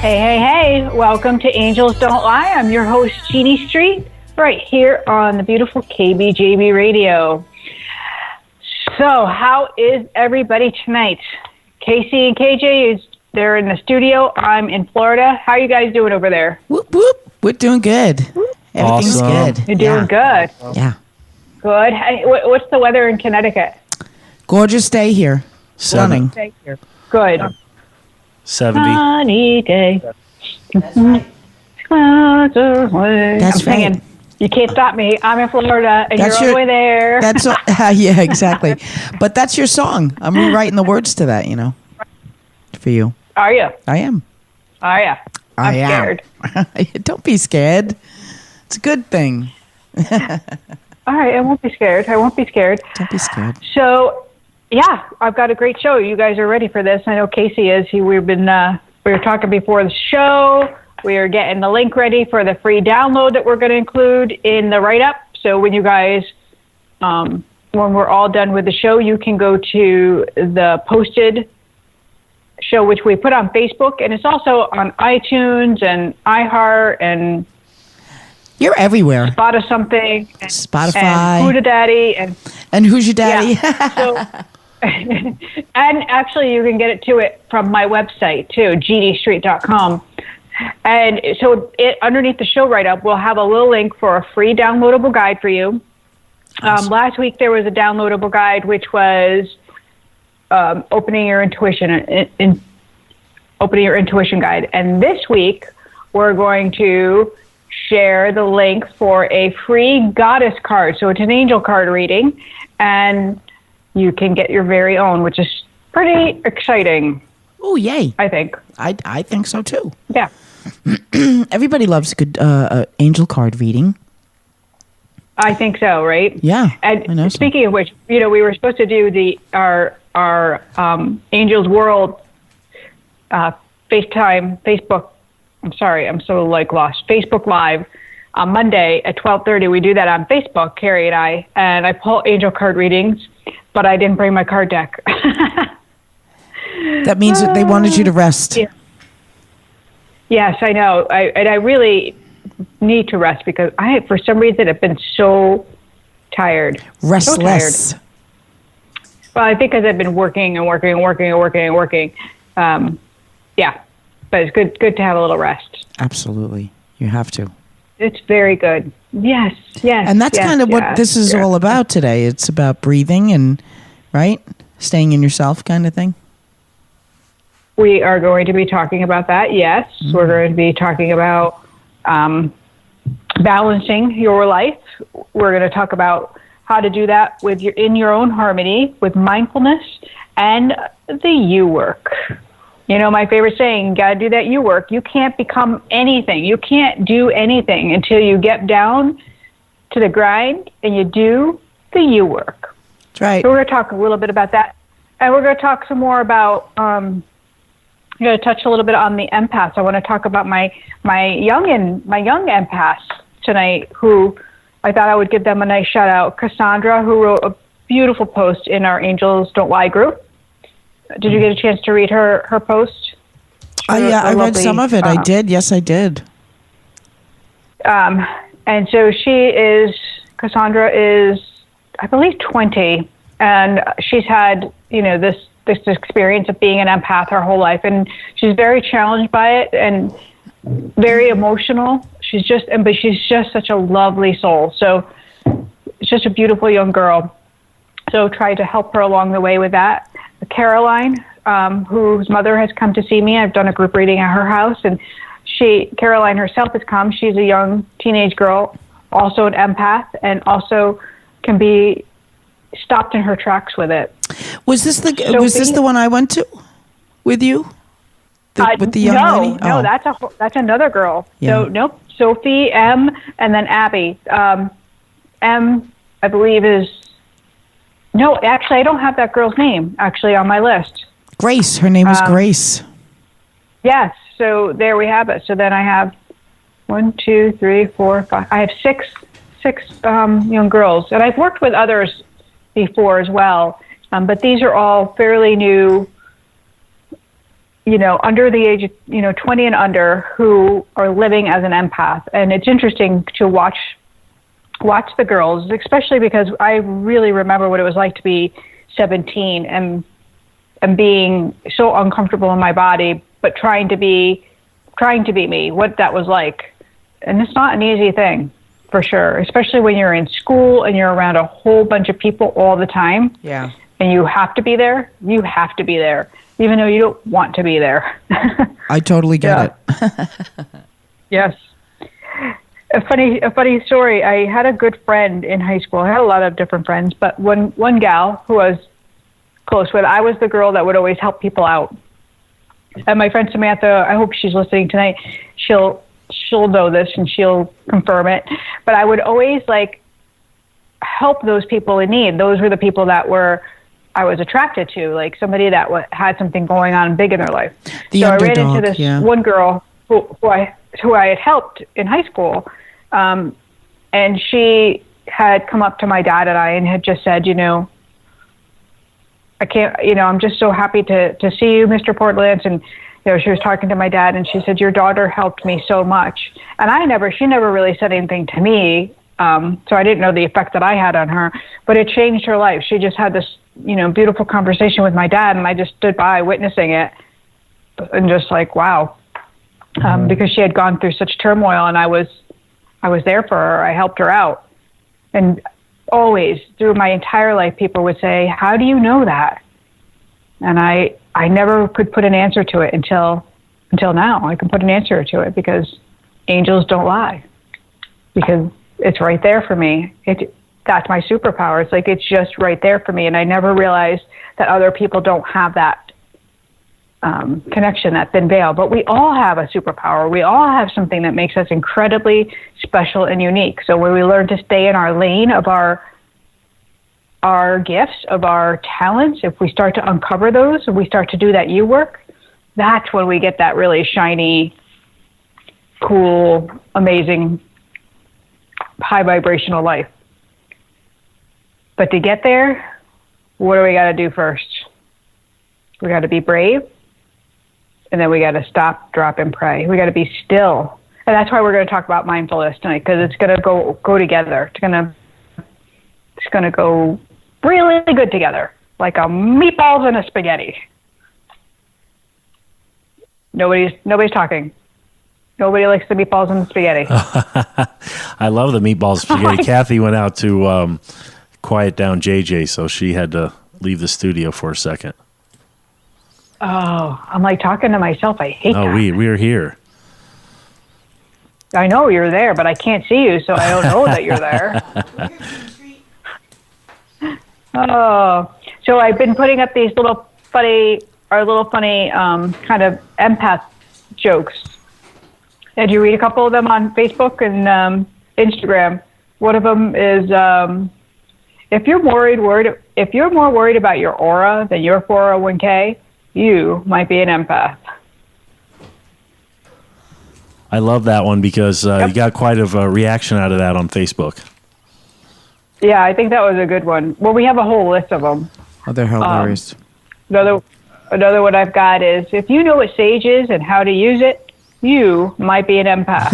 Hey, hey, hey, welcome to Angels Don't Lie. I'm your host, Jeanne Street, right here on the beautiful KBJB Radio. So, how is everybody tonight? Casey and KJ, they're in the studio. I'm in Florida. How are you guys doing over there? Whoop, whoop. We're doing good. Everything's Awesome. good. You're doing good? Yeah. Good. Hey, what's the weather in Connecticut? Gorgeous day here. Stunning. Good. 70. Sunny day. That's I'm singing. You can't stop me. I'm in Florida, and you're all the way there. That's yeah, exactly. But that's your song. I'm rewriting the words to that, for you. Are you? I am. Are you? I'm scared. Don't be scared. It's a good thing. All right, I won't be scared. Don't be scared. So, yeah, I've got a great show. You guys are ready for this. I know Casey is. We were talking before the show. We are getting the link ready for the free download that we're going to include in the write-up. So when you guys, when we're all done with the show, you can go to the posted show, which we put on Facebook, and it's also on iTunes and iHeart and you're everywhere. Spotify, and Who's Your Daddy, and Who's Your Daddy? Yeah. So, and actually, you can get it from my website too, jeannestreet.com. And so, underneath the show write-up, we'll have a little link for a free downloadable guide for you. Last week there was a downloadable guide which was opening your intuition guide, and this week we're going to share the link for a free goddess card. So it's an angel card reading, and you can get your very own, which is pretty exciting. Oh, yay. I think. I think so, too. Yeah. Everybody loves a good angel card reading. I think so, right? Yeah. And speaking of which, we were supposed to do our Angels World Facebook. I'm sorry, I'm so lost. Facebook Live on Monday at 12:30. We do that on Facebook, Carrie and I pull angel card readings, but I didn't bring my card deck. That means that they wanted you to rest. Yeah. Yes, I know. I really need to rest because for some reason, have been so tired. Restless. So tired. Well, I think because I've been working. Yeah, but it's good to have a little rest. Absolutely. You have to. It's very good. Yes. And that's kind of what this is all about today. It's about breathing and, right, staying in yourself kind of thing. We are going to be talking about that, yes. Mm-hmm. We're going to be talking about balancing your life. We're going to talk about how to do that in your own harmony with mindfulness and the you work. My favorite saying, you got to do that you work. You can't become anything. You can't do anything until you get down to the grind and you do the you work. That's right. So we're going to talk a little bit about that. And we're going to talk some more about, I'm going to touch a little bit on the empaths. I want to talk about my young empaths tonight, who I thought I would give them a nice shout out. Cassandra, who wrote a beautiful post in our Angels Don't Lie group. Did you get a chance to read her post? Yeah, I read some of it. I did. Yes, I did. And so Cassandra is, I believe, 20, and she's had, this experience of being an empath her whole life, and she's very challenged by it and very emotional. But she's just such a lovely soul. So it's just a beautiful young girl. So try to help her along the way with that. Caroline, whose mother has come to see me. I've done a group reading at her house, and Caroline herself has come. She's a young teenage girl, also an empath, and also can be stopped in her tracks with it. Was this the one I went to with you? With the young lady? No, that's another girl. Yeah. So nope, Sophie, M, and then Abby. M, I believe is. No, actually, I don't have that girl's name on my list. Grace. Her name was Grace. Yes. So there we have it. So then I have 1, 2, 3, 4, 5. I have six young girls, and I've worked with others before as well. But these are all fairly new under the age of, 20 and under who are living as an empath. And it's interesting to watch the girls, especially because I really remember what it was like to be 17 and being so uncomfortable in my body, but trying to be me, what that was like. And it's not an easy thing, for sure, especially when you're in school and you're around a whole bunch of people all the time. Yeah. And you have to be there. You have to be there, even though you don't want to be there. I totally get it. Yes. A funny story. I had a good friend in high school. I had a lot of different friends, but one gal who I was close with, I was the girl that would always help people out. And my friend Samantha, I hope she's listening tonight. She'll know this and she'll confirm it. But I would always help those people in need. Those were the people that I was attracted to, like somebody that had something going on big in their life. The so underdog, I ran into this one girl who I had helped in high school, and she had come up to my dad and I and had just said, I can't, I'm just so happy to see you, Mr. Portland. And, she was talking to my dad and she said, your daughter helped me so much. And she never really said anything to me. So I didn't know the effect that I had on her, but it changed her life. She just had this, beautiful conversation with my dad, and I just stood by witnessing it and just wow. Because she had gone through such turmoil and I was there for her. I helped her out. And always through my entire life, people would say, how do you know that? And I never could put an answer to it until now. I can put an answer to it because angels don't lie, because it's right there for me. That's my superpower. It's it's just right there for me. And I never realized that other people don't have that connection, that thin veil. But we all have a superpower. We all have something that makes us incredibly special and unique. So when we learn to stay in our lane of our gifts, of our talents, if we start to uncover those, and we start to do that you work, that's when we get that really shiny, cool, amazing, high vibrational life. But to get there, what do we got to do first? We got to be brave, and then we got to stop, drop, and pray. We got to be still, and that's why we're going to talk about mindfulness tonight, because it's going to go together. It's going to go really good together, like a meatballs and a spaghetti. Nobody's talking. Nobody likes the meatballs and the spaghetti. I love the meatballs and spaghetti. Kathy went out to quiet down JJ, so she had to leave the studio for a second. Oh, I'm talking to myself. I hate that. No, we're here. I know you're there, but I can't see you, so I don't know that you're there. Oh, so I've been putting up these little funny kind of empath jokes. Did you read a couple of them on Facebook and Instagram? One of them is, if you're more worried about your aura than your 401k, you might be an empath. I love that one because you got quite a reaction out of that on Facebook. Yeah, I think that was a good one. Well, we have a whole list of them. Oh, they're hilarious. Another one I've got is, if you know what sage is and how to use it, you might be an empath.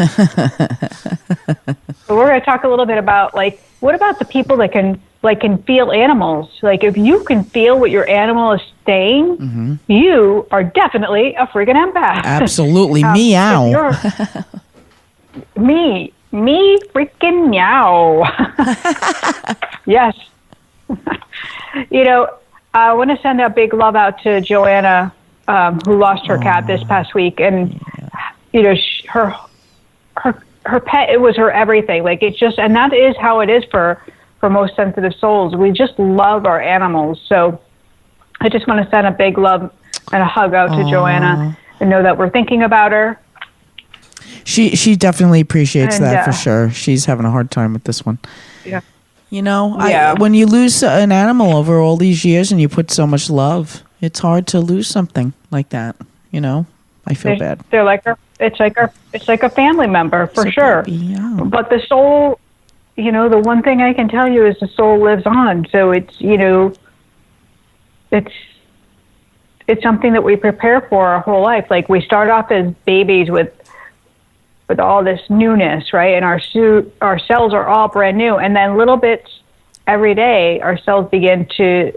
So we're going to talk a little bit about, what about the people that can feel animals? If you can feel what your animal is saying, you are definitely a friggin' empath. Absolutely. Meow. Me freaking meow. Yes. I want to send a big love out to Joanna, who lost her cat this past week. And, her pet, it was her everything. And that is how it is for most sensitive souls. We just love our animals. So I just want to send a big love and a hug out to Joanna and know that we're thinking about her. She definitely appreciates that for sure. She's having a hard time with this one. Yeah. When you lose an animal over all these years and you put so much love, it's hard to lose something like that. I feel bad. They're it's like a family member for sure. Baby, yeah. But the soul, the one thing I can tell you is the soul lives on. So it's it's something that we prepare for our whole life. Like we start off as babies with all this newness, right? And our cells are all brand new. And then little bits every day, our cells begin to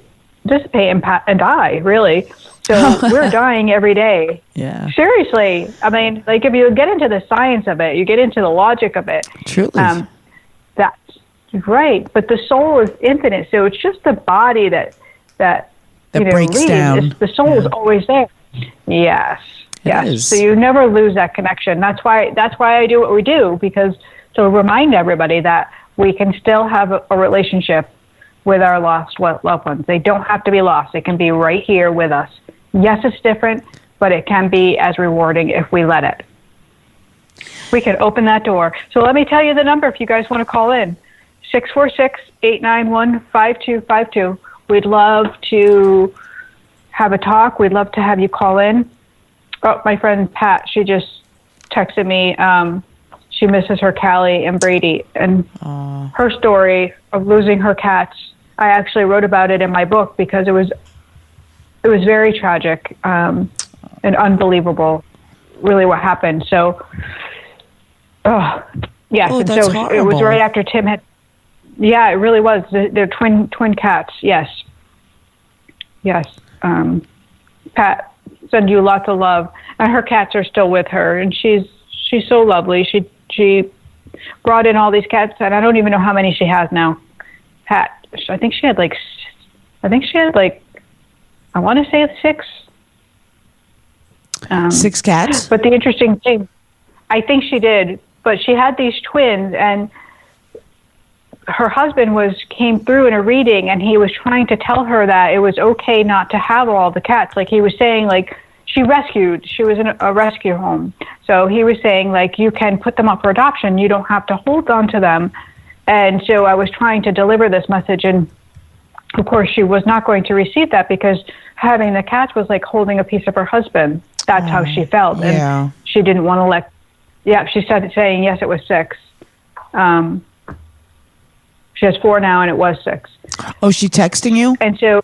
dissipate and die, really. So we're dying every day. Yeah. Seriously. I mean, like if you get into the science of it, you get into the logic of it. Truly. That's right. But the soul is infinite. So it's just the body that breaks leaves. down. The soul is always there. Yes. Yes. Is. So you never lose that connection. That's why I do what we do, because to remind everybody that we can still have a relationship with our lost loved ones. They don't have to be lost. They can be right here with us. Yes, it's different, but it can be as rewarding if we let it. We can open that door. So let me tell you the number if you guys want to call in. 646-891-5252. We'd love to have a talk. We'd love to have you call in. Oh, my friend Pat, she just texted me. She misses her Callie and Brady. And her story of losing her cats, I actually wrote about it in my book because it was very tragic and unbelievable, really, what happened. So, yes. Oh, and that's so horrible. It was right after Tim had. Yeah, it really was. They're twin cats. Yes. Yes. Pat, send you lots of love. And her cats are still with her, and she's so lovely. She brought in all these cats, and I don't even know how many she has now. Pat, I think she had like, I want to say 6. 6 cats? But the interesting thing, I think she did, but she had these twins, and her husband came through in a reading, and he was trying to tell her that it was okay not to have all the cats. Like he was saying, like she was in a rescue home. So he was saying, like, you can put them up for adoption. You don't have to hold on to them. And so I was trying to deliver this message, and of course she was not going to receive that because having the cats was like holding a piece of her husband. That's how she felt. Yeah. And she didn't want to she started saying, yes, it was 6. She has 4 now, and it was 6. Oh, she texting you? And so,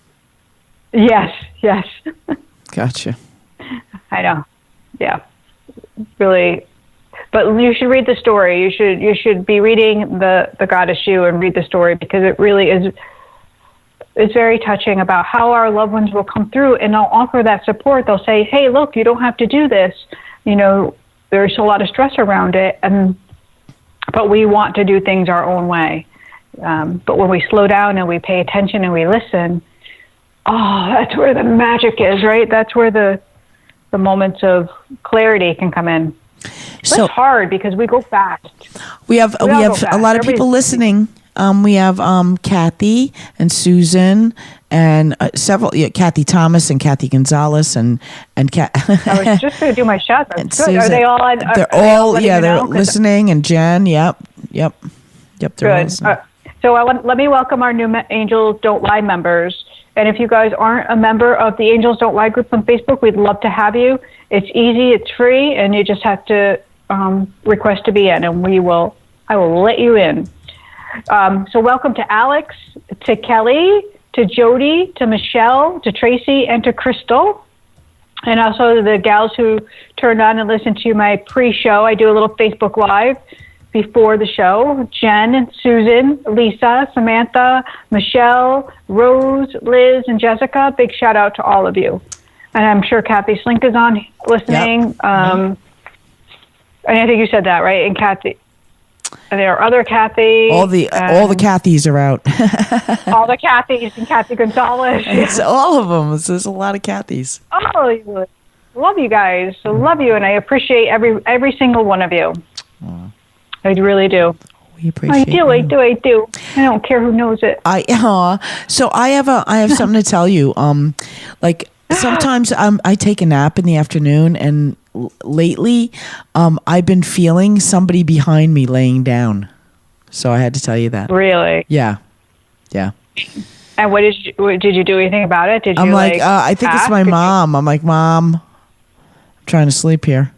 yes. Gotcha. I know. Yeah. Really. But you should read the story. You should be reading the Goddess You and read the story, because it really is. It's very touching about how our loved ones will come through and they'll offer that support. They'll say, hey, look, you don't have to do this. There's a lot of stress around it, but we want to do things our own way. But when we slow down and we pay attention and we listen, that's where the magic is, right? That's where the moments of clarity can come in. So it's hard because we go fast. We have a lot of people listening. We have Kathy and Susan and several, Kathy Thomas and Kathy Gonzalez and I was just going to do my shout out. Good. Susan. Are they all? They're listening. And Jen, yep. They're all listening. So let me welcome our new Angels Don't Lie members. And if you guys aren't a member of the Angels Don't Lie group on Facebook, we'd love to have you. It's easy, it's free, and you just have to request to be in, and I will let you in. So welcome to Alex, to Kelly, to Jody, to Michelle, to Tracy, and to Crystal. And also the gals who turned on and listened to my pre-show. I do a little Facebook Live before the show. Jen, Susan, Lisa, Samantha, Michelle, Rose, Liz, and Jessica. Big shout out to all of you. And I'm sure Kathy Slink is on listening. Yep. And I think you said that, right? And Kathy. And there are other Kathy. All the Kathys are out. All the Kathys and Kathy Gonzalez. It's all of them. There's a lot of Kathys. Oh, love you guys. I love you, and I appreciate every single one of you. Aww. I really do. We appreciate you. I do. I don't care who knows it. So I have something to tell you. Sometimes I take a nap in the afternoon, and lately I've been feeling somebody behind me laying down. So I had to tell you that. Really? Yeah. And what did you do anything about it? Did you? I'm like, I think it's my mom. I'm like, Mom, I'm trying to sleep here.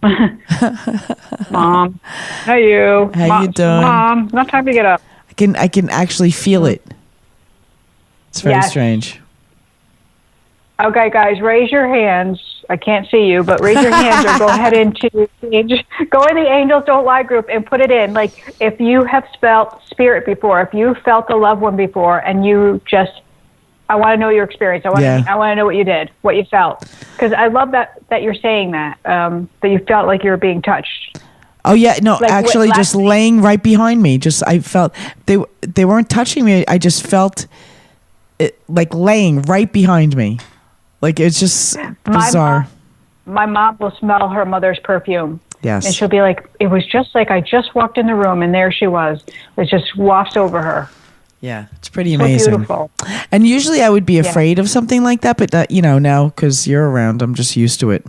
Mom, how are you? How you doing? Mom, not time to get up. I can actually feel it. It's very strange. Okay, guys, raise your hands. I can't see you, but raise your hands or go ahead into go in the Angels Don't Lie group and put it in. Like, if you have felt spirit before, if you felt a loved one before, and you just, I want to know your experience. I want to know what you did, what you felt, because I love that you're saying that that you felt like you were being touched. Oh yeah, no, like actually, just laying right behind me. Just I felt they weren't touching me. I just felt it like laying right behind me. Like, it's just bizarre. My mom will smell her mother's perfume. Yes. And she'll be like, it was just like I just walked in the room and there she was. It just wafts over her. Yeah, it's pretty amazing. So beautiful. And usually I would be afraid of something like that, but now because you're around, I'm just used to it.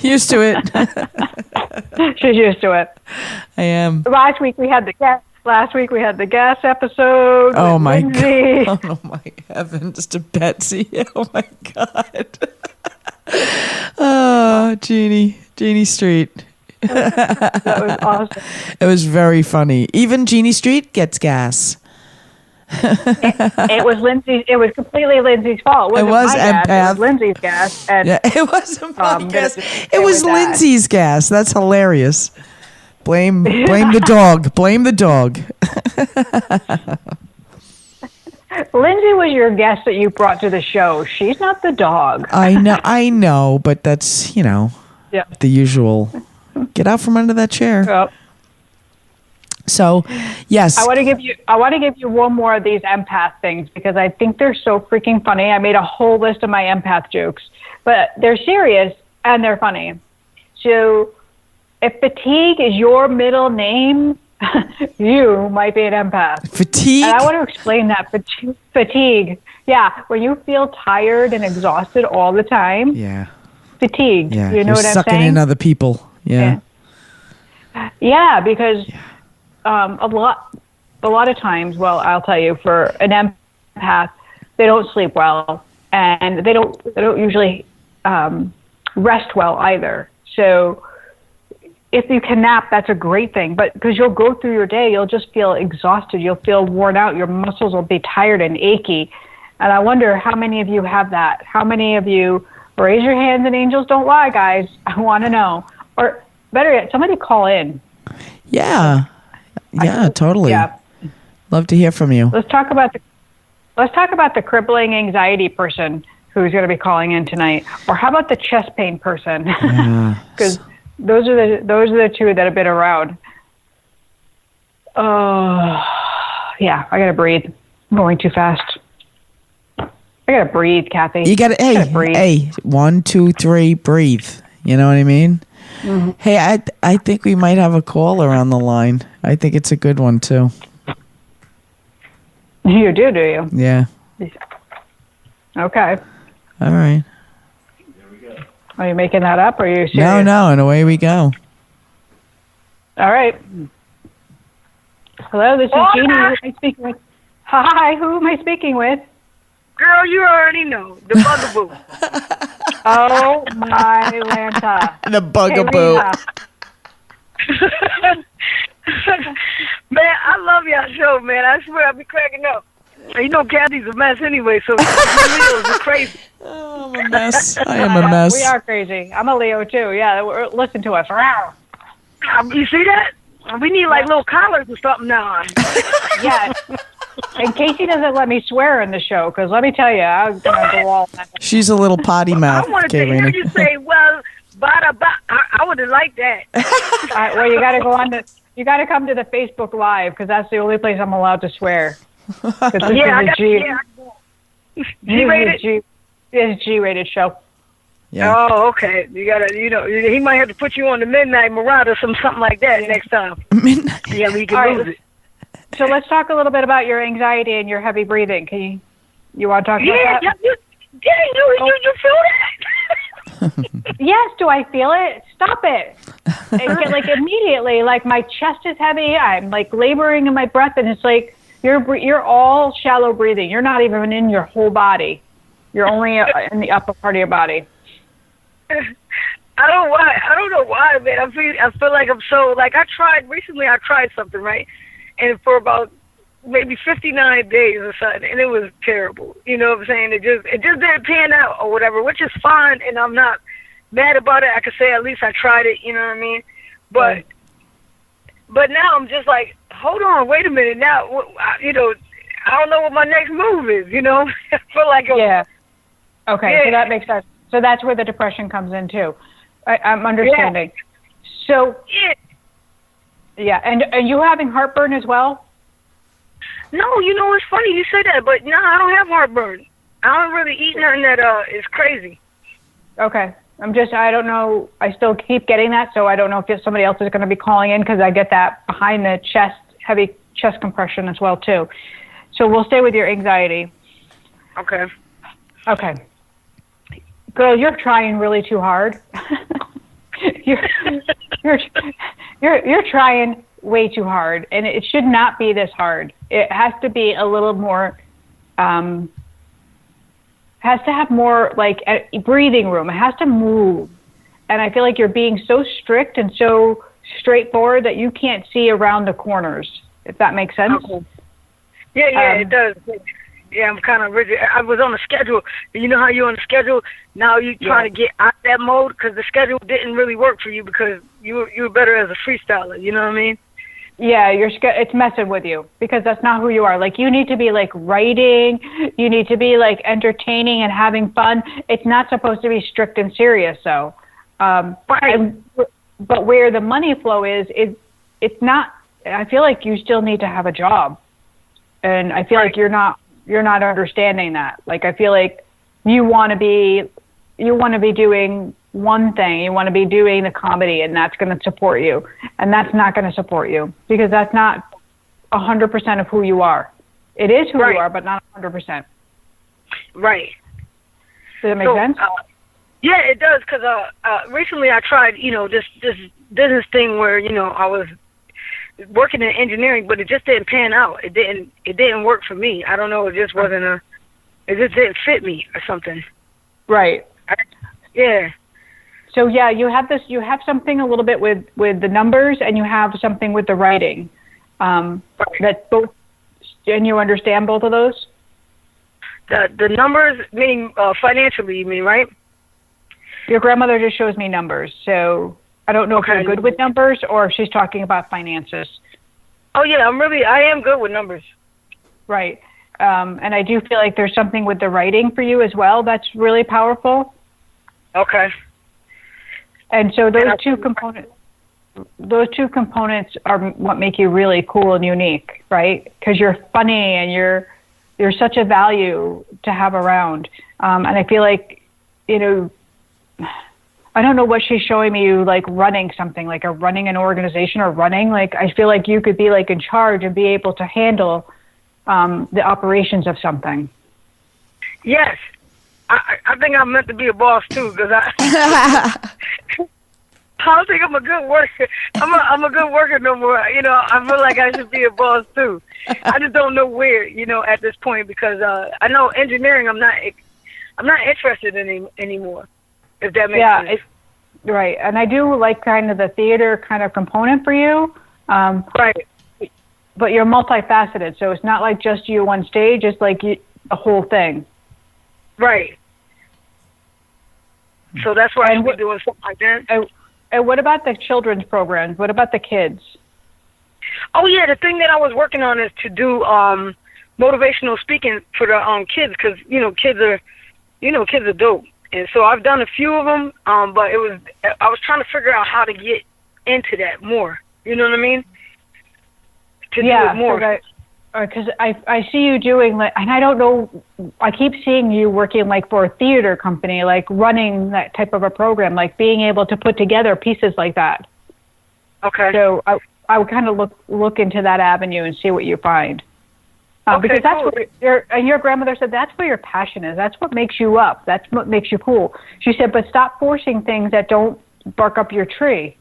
Used to it. She's used to it. I am. Last week we had the gas episode. Oh my Lindsay. God. Oh my heavens to Betsy. Oh my God. Oh, Jeannie Street. That was awesome. It was very funny. Even Jeannie Street gets gas. It was Lindsay. It was completely Lindsay's fault. It was my gas. empath. It was Lindsay's gas. And, yeah, it wasn't my gas. It was that. Lindsay's gas. That's hilarious. Blame the dog. Blame the dog. Lindsay was your guest that you brought to the show. She's not the dog. I know, but that's, the usual. Get out from under that chair. Yep. So, yes. I want to give you one more of these empath things because I think they're so freaking funny. I made a whole list of my empath jokes, but they're serious and they're funny. So, if fatigue is your middle name, you might be an empath. Fatigue? And I want to explain that. Fatigue. Yeah, when you feel tired and exhausted all the time. Yeah. Fatigue. Yeah. You know what I'm saying? Sucking in other people. Yeah. Yeah, because a lot of times, well, I'll tell you, for an empath, they don't sleep well, and they don't usually rest well either. So if you can nap, that's a great thing. But because you'll go through your day, you'll just feel exhausted. You'll feel worn out. Your muscles will be tired and achy. And I wonder how many of you have that. How many of you raise your hands and Angels Don't Lie, guys? I want to know. Or better yet, somebody call in. Yeah. Yeah, totally. Yeah. Love to hear from you. Let's talk about the crippling anxiety person who's going to be calling in tonight. Or how about the chest pain person? Because those are the two that have been around. Yeah, I gotta breathe. I'm going too fast. I gotta breathe, Kathy. You gotta breathe. Hey, 1, 2, 3, breathe. You know what I mean? Mm-hmm. Hey, I think we might have a caller on the line. I think it's a good one too. You do you? Yeah. Okay. All right. Are you making that up, or are you serious? No, and away we go. All right. Hello, this is Jeanne. Who am I speaking with? Hi, who am I speaking with? Girl, you already know. The bugaboo. Oh, my Lanta. The bugaboo. Man, I love y'all show, man. I swear I'll be cracking up. You know Kathy's a mess anyway, so Leo's are crazy. Oh, I'm a mess. I am a mess. We are crazy. I'm a Leo, too. Yeah, listen to us. You see that? We need, like, little collars or something now. Yeah. And Casey doesn't let me swear in the show, because let me tell you, I'm going to go all that. She's a little potty mouth. I wanted to hear you say, well, bada, ba. I would have liked that. All right, well, you got to go on you got to come to the Facebook Live, because that's the only place I'm allowed to swear. G-rated? It's a G-rated show. Yeah. Oh, okay. You gotta, he might have to put you on the Midnight Marauder or something like that next time. Midnight. Yeah, we can lose it. So let's talk a little bit about your anxiety and your heavy breathing. You want to talk about that? You feel that? Yes, do I feel it? Stop it. Like immediately, like my chest is heavy. I'm like laboring in my breath, and it's like you're all shallow breathing. You're not even in your whole body. You're only in the upper part of your body. I don't know why, man. I feel like I'm so, like, I tried something, right? And for about maybe 59 days or something, and it was terrible. You know what I'm saying? It just didn't pan out or whatever, which is fine, and I'm not mad about it. I could say at least I tried it. You know what I mean? But now I'm just like, hold on, wait a minute. Now, you know, I don't know what my next move is. You know, I feel like yeah. Okay, so that makes sense. So that's where the depression comes in too. I'm understanding. Yeah. So yeah, and are you having heartburn as well? No, you know, it's funny you say that, but no, I don't have heartburn. I don't really eat nothing that is crazy. Okay. I don't know. I still keep getting that, so I don't know if somebody else is going to be calling in because I get that behind the chest, heavy chest compression as well, too. So we'll stay with your anxiety. Okay. Okay. Girl, you're trying really too hard. You're trying way too hard, and it should not be this hard. It has to be a little more, has to have more like a breathing room. It has to move. And I feel like you're being so strict and so straightforward that you can't see around the corners, if that makes sense. Okay. Yeah, it does. Yeah, I'm kind of rigid. I was on a schedule. You know how you're on a schedule? Now you're trying to get out that mode because the schedule didn't really work for you because you were better as a freestyler. You know what I mean? Yeah, it's messing with you because that's not who you are. Like, you need to be like writing. You need to be like entertaining and having fun. It's not supposed to be strict and serious. So, right. But where the money flow is, it's not. I feel like you still need to have a job, and I feel like you're not understanding that. Like, I feel like you want to be doing one thing. You want to be doing the comedy, and that's going to support you. And that's not going to support you because that's not 100% of who you are. It is who you are, but not 100%. Right. Does that make sense? Yeah, it does. Because recently I tried, this business thing where I was working in engineering, but it just didn't pan out. It didn't work for me. I don't know. It just wasn't it just didn't fit me or something. Right. Yeah. So yeah, you have something a little bit with the numbers, and you have something with the writing. That both, and you understand both of those? The numbers, meaning financially, you mean, right? Your grandmother just shows me numbers, so I don't know if you're good with numbers or if she's talking about finances. Oh yeah, I am good with numbers. Right. And I do feel like there's something with the writing for you as well that's really powerful. Okay. And so those two components are what make you really cool and unique, right? Because you're funny and you're such a value to have around. And I feel like, I don't know what she's showing me, you like running something, like running an organization or running. Like, I feel like you could be like in charge and be able to handle the operations of something. Yes. I think I'm meant to be a boss too, because I don't think I'm a good worker. I'm a good worker no more. I feel like I should be a boss too. I just don't know where, at this point, because I know engineering I'm not interested in anymore. If that makes sense. Right. And I do like kind of the theater kind of component for you. Right. But you're multifaceted, so it's not like just you on stage. It's like the whole thing. Right. So that's why I'm doing something like that. And what about the children's programs? What about the kids? Oh yeah, the thing that I was working on is to do motivational speaking for the kids, because kids are dope. And so I've done a few of them, but I was trying to figure out how to get into that more. You know what I mean? To do it more. Because I see you doing, and I don't know, I keep seeing you working like for a theater company, like running that type of a program, like being able to put together pieces like that. Okay. So I would kind of look into that avenue and see what you find. Because that's cool. what your grandmother said, that's where your passion is. That's what makes you up. That's what makes you cool. She said, but stop forcing things that don't bark up your tree.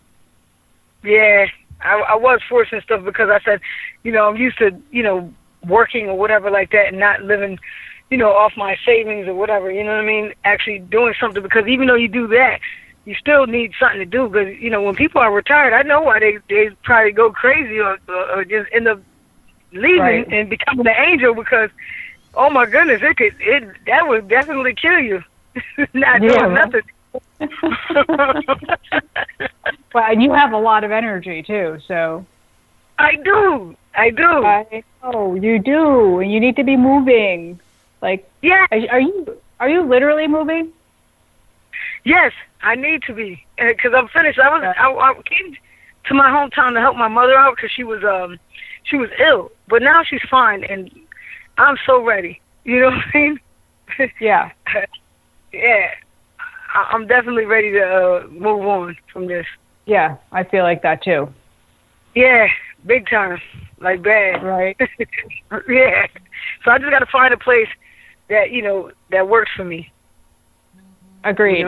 Yeah, I was forcing stuff because I said, I'm used to, working or whatever like that and not living, off my savings or whatever, you know what I mean? Actually doing something, because even though you do that, you still need something to do, because, when people are retired, I know why they probably go crazy or just end up leaving and becoming an angel because, oh my goodness, that would definitely kill you. Not doing nothing. Well, and you have a lot of energy too, so. I do. I know you do, and you need to be moving. Like, yeah. Are you literally moving? Yes, I need to be because I'm finished. I came to my hometown to help my mother out because she was ill, but now she's fine, and I'm so ready. You know what I mean? Yeah. Yeah. I'm definitely ready to move on from this. Yeah, I feel like that too. Yeah, big time, like bad. Right. Yeah. So I just got to find a place that that works for me. Agreed.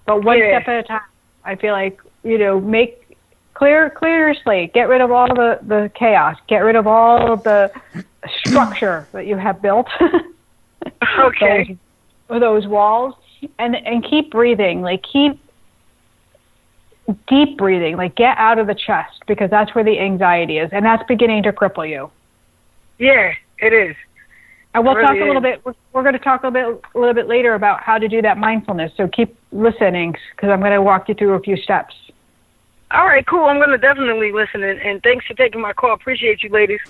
But one step at a time. I feel like make clear your slate. Get rid of all the chaos. Get rid of all of the structure that you have built. Okay. Those walls, and keep breathing. Like keep deep breathing. Like get out of the chest because that's where the anxiety is, and that's beginning to cripple you. Yeah, it is. And we'll talk a little bit. We're going to talk a little bit later about how to do that mindfulness. So keep listening because I'm going to walk you through a few steps. All right, cool. I'm going to definitely listen. And thanks for taking my call. Appreciate you, ladies.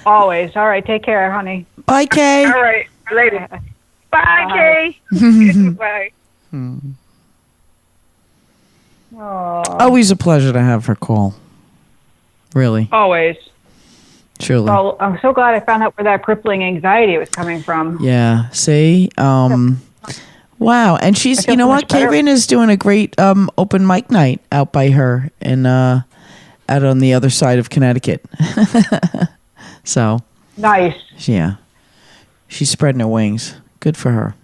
Always. All right. Take care, honey. Bye, Kay. All right. Later. Bye, Kay. Bye. Always a pleasure to have her call. Really. Always. Truly. Well, I'm so glad I found out where that crippling anxiety was coming from. Yeah. See? Wow. And she's, you know what? Karen is doing a great open mic night out by her and out on the other side of Connecticut. So. Nice. Yeah. She's spreading her wings. Good for her.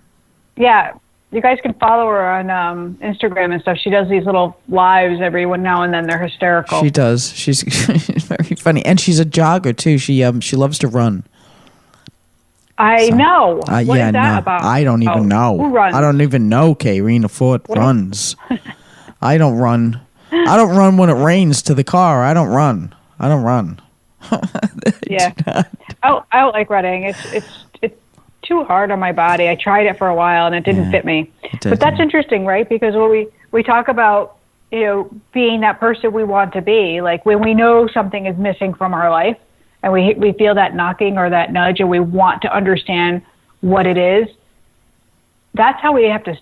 Yeah. You guys can follow her on Instagram and stuff. She does these little lives every now and then. They're hysterical. She does. She's very funny, and she's a jogger too. She loves to run. I know. What is that about? I don't even know. Who runs? I don't even know. Karina Ford runs. I don't run. I don't run when it rains to the car. I don't run. Yeah. I don't like running. It's too hard on my body. I tried it for a while and it didn't fit me. But that's interesting, right? Because when we talk about, being that person we want to be, like when we know something is missing from our life and we feel that knocking or that nudge and we want to understand what it is, that's how we have to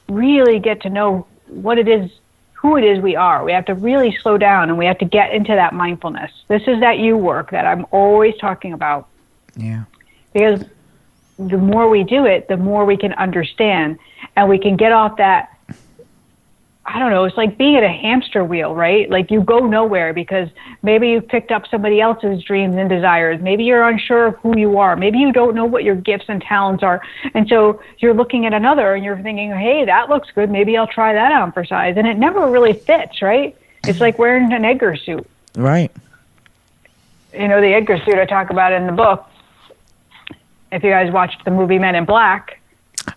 really get to know what it is, who it is we are. We have to really slow down and we have to get into that mindfulness. This is that you work that I'm always talking about. Yeah. Because the more we do it, the more we can understand and we can get off that, I don't know, it's like being at a hamster wheel, right? Like you go nowhere because maybe you've picked up somebody else's dreams and desires. Maybe you're unsure of who you are. Maybe you don't know what your gifts and talents are. And so you're looking at another and you're thinking, hey, that looks good. Maybe I'll try that on for size. And it never really fits, right? It's like wearing an Edgar suit. Right. The Edgar suit I talk about in the book. If you guys watched the movie Men in Black,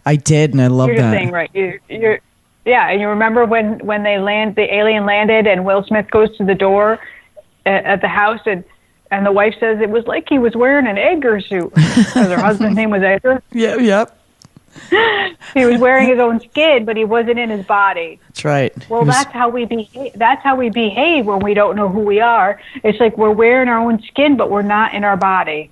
I did, and I love that. You're just saying, right? And you remember when the alien landed, and Will Smith goes to the door at the house, and the wife says it was like he was wearing an Edgar suit because her husband's name was Edgar. Yeah, yep. He was wearing his own skin, but he wasn't in his body. That's right. Well, that's how we behave. That's how we behave when we don't know who we are. It's like we're wearing our own skin, but we're not in our body.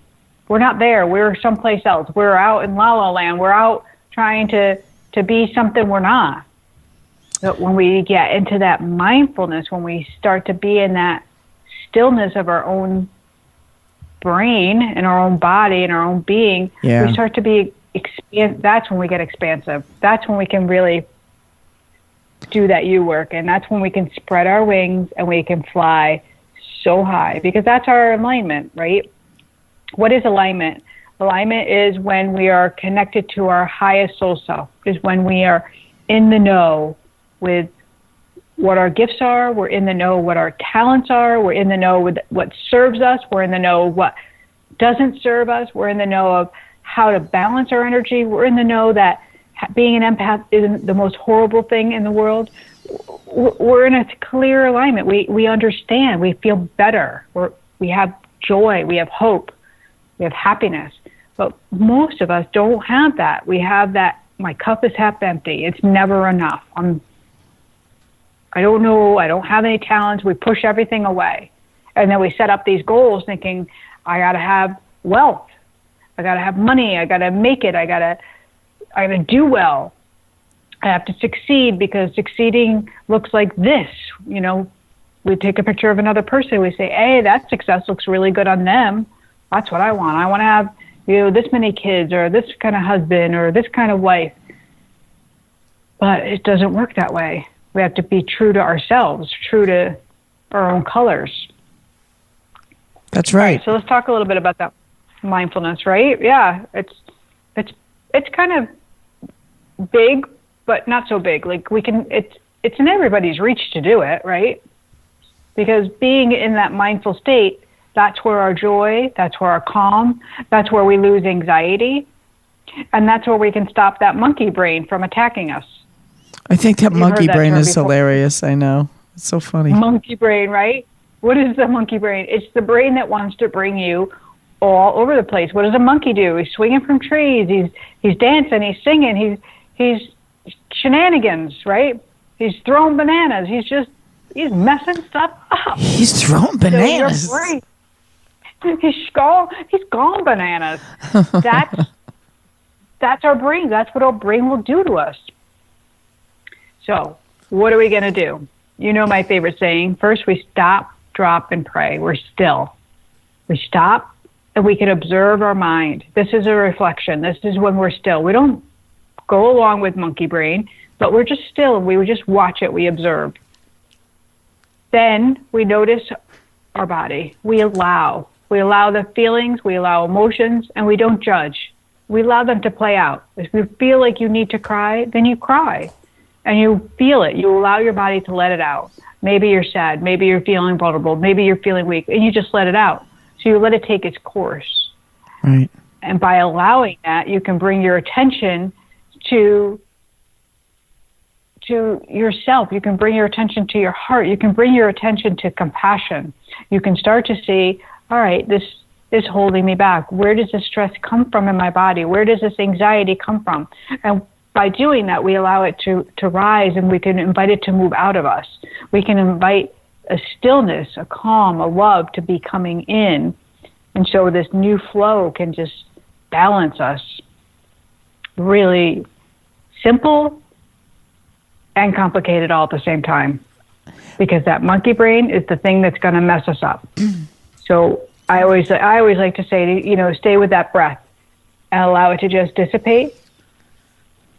We're not there. We're someplace else. We're out in La La Land. We're out trying to be something we're not. But when we get into that mindfulness, when we start to be in that stillness of our own brain and our own body and our own being, we start to be that's when we get expansive. That's when we can really do that you work. And that's when we can spread our wings and we can fly so high because that's our alignment, right? What is alignment? Alignment is when we are connected to our highest soul self, is when we are in the know with what our gifts are, we're in the know what our talents are, we're in the know with what serves us, we're in the know what doesn't serve us, we're in the know of how to balance our energy, we're in the know that being an empath isn't the most horrible thing in the world. We're in a clear alignment. We understand, we feel better, we have joy, we have hope, we have happiness. But most of us don't have that. We have that, my cup is half empty. It's never enough. I don't know. I don't have any talents. We push everything away. And then we set up these goals thinking, I got to have wealth. I got to have money. I got to make it. I got to do well. I have to succeed because succeeding looks like this. You know, we take a picture of another person. We say, hey, that success looks really good on them. That's what I want. I want to have, this many kids or this kind of husband or this kind of wife. But it doesn't work that way. We have to be true to ourselves, true to our own colors. That's right. So let's talk a little bit about that mindfulness, right? Yeah, it's kind of big, but not so big. Like it's in everybody's reach to do it, right? Because being in that mindful state, that's where our joy, that's where our calm, that's where we lose anxiety, and that's where we can stop that monkey brain from attacking us. I think that monkey brain is hilarious. I know. It's so funny. Monkey brain, right? What is the monkey brain? It's the brain that wants to bring you all over the place. What does a monkey do? He's swinging from trees. He's dancing. He's singing. He's shenanigans, right? He's throwing bananas. He's messing stuff up. He's throwing bananas. So he's gone bananas. That's our brain. That's what our brain will do to us. So what are we going to do? You know my favorite saying. First, we stop, drop, and pray. We're still. We stop, and we can observe our mind. This is a reflection. This is when we're still. We don't go along with monkey brain, but we're just still. We just watch it. We observe. Then we notice our body. We allow the feelings. We allow emotions, and we don't judge. We allow them to play out. If you feel like you need to cry, then you cry. And you feel it. You allow your body to let it out. Maybe you're sad. Maybe you're feeling vulnerable. Maybe you're feeling weak. And you just let it out. So you let it take its course. Right. And by allowing that, you can bring your attention to yourself. You can bring your attention to your heart. You can bring your attention to compassion. You can start to see, all right, this is holding me back. Where does this stress come from in my body? Where does this anxiety come from? And by doing that, we allow it to rise, and we can invite it to move out of us. We can invite a stillness, a calm, a love to be coming in. And so this new flow can just balance us. Really simple and complicated all at the same time. Because that monkey brain is the thing that's going to mess us up. So I always like to say, stay with that breath and allow it to just dissipate.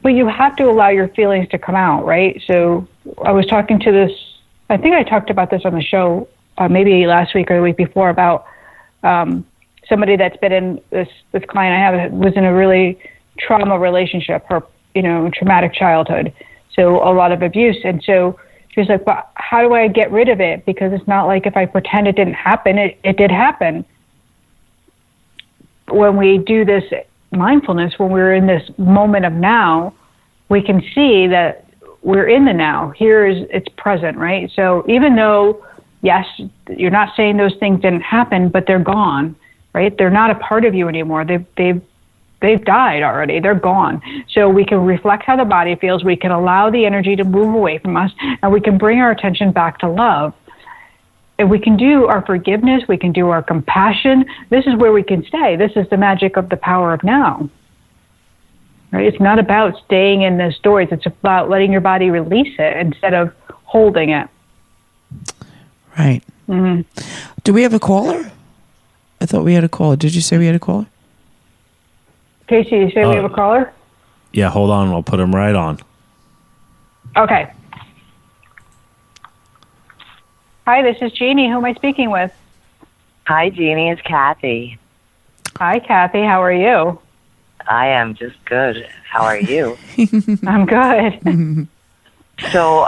But you have to allow your feelings to come out, right? So I was talking to this, I think I talked about this on the show, maybe last week or the week before, about somebody that's been in this client I have was in a really trauma relationship, her, traumatic childhood. So a lot of abuse. And so she was like, well, how do I get rid of it? Because it's not like if I pretend it didn't happen, it did happen. When we do this mindfulness, when we're in this moment of now, we can see that we're in the now. It's present, right? So even though, yes, you're not saying those things didn't happen, but they're gone, right? They're not a part of you anymore. They've died already. They're gone. So we can reflect how the body feels. We can allow the energy to move away from us, and we can bring our attention back to love. And we can do our forgiveness, we can do our compassion. This is where we can stay. This is the magic of the power of now. Right? It's not about staying in the stories. It's about letting your body release it instead of holding it. Right. Mm-hmm. Do we have a caller? I thought we had a caller. Did you say we had a caller? Casey, you say we have a caller? Yeah, hold on. I'll put him right on. Okay. Hi, this is Jeannie. Who am I speaking with? Hi, Jeannie. It's Kathy. Hi, Kathy. How are you? I am just good. How are you? I'm good. So,